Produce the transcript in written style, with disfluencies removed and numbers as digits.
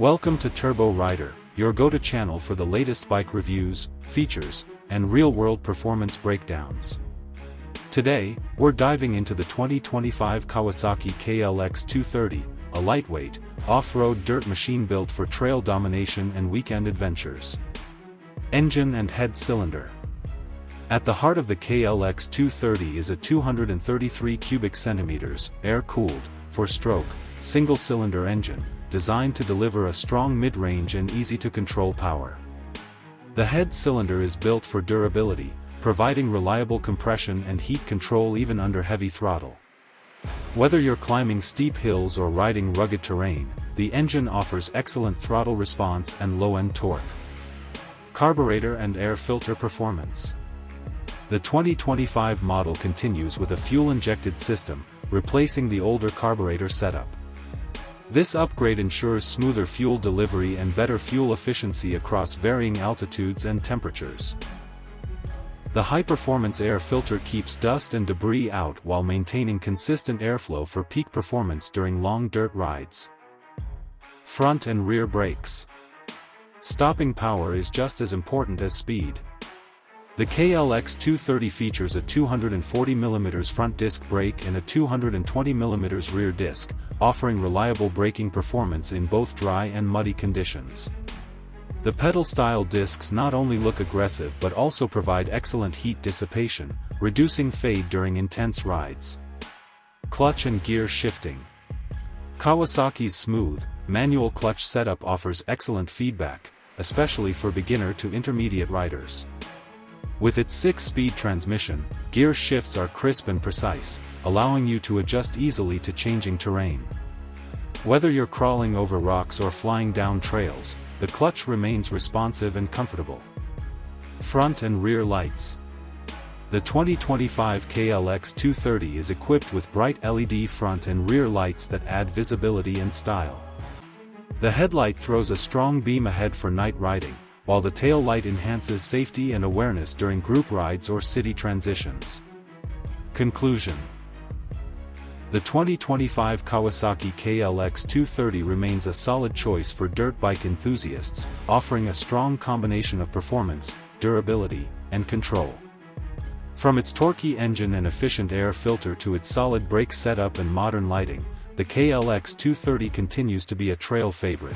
Welcome to Turbo Rider, your go-to channel for the latest bike reviews, features, and real-world performance breakdowns. Today, we're diving into the 2025 Kawasaki KLX 230, a lightweight, off-road dirt machine built for trail domination and weekend adventures. Engine and head cylinder. At the heart of the KLX 230 is a 233 cubic centimeters, air-cooled, four-stroke, single-cylinder engine, designed to deliver a strong mid-range and easy-to-control power. The head cylinder is built for durability, providing reliable compression and heat control even under heavy throttle. Whether you're climbing steep hills or riding rugged terrain, the engine offers excellent throttle response and low-end torque. Carburetor and air filter performance. The 2025 model continues with a fuel-injected system, replacing the older carburetor setup. This upgrade ensures smoother fuel delivery and better fuel efficiency across varying altitudes and temperatures. The high-performance air filter keeps dust and debris out while maintaining consistent airflow for peak performance during long dirt rides. Front and rear brakes. Stopping power is just as important as speed. The KLX 230 features a 240mm front disc brake and a 220mm rear disc, offering reliable braking performance in both dry and muddy conditions. The pedal-style discs not only look aggressive but also provide excellent heat dissipation, reducing fade during intense rides. Clutch and gear shifting. Kawasaki's smooth, manual clutch setup offers excellent feedback, especially for beginner to intermediate riders. With its 6-speed transmission, gear shifts are crisp and precise, allowing you to adjust easily to changing terrain. Whether you're crawling over rocks or flying down trails, the clutch remains responsive and comfortable. Front and rear lights. The 2025 KLX 230 is equipped with bright LED front and rear lights that add visibility and style. The headlight throws a strong beam ahead for night riding, while the tail light enhances safety and awareness during group rides or city transitions. Conclusion. The 2025 Kawasaki KLX 230 remains a solid choice for dirt bike enthusiasts, offering a strong combination of performance, durability, and control. From its torquey engine and efficient air filter to its solid brake setup and modern lighting, the KLX 230 continues to be a trail favorite,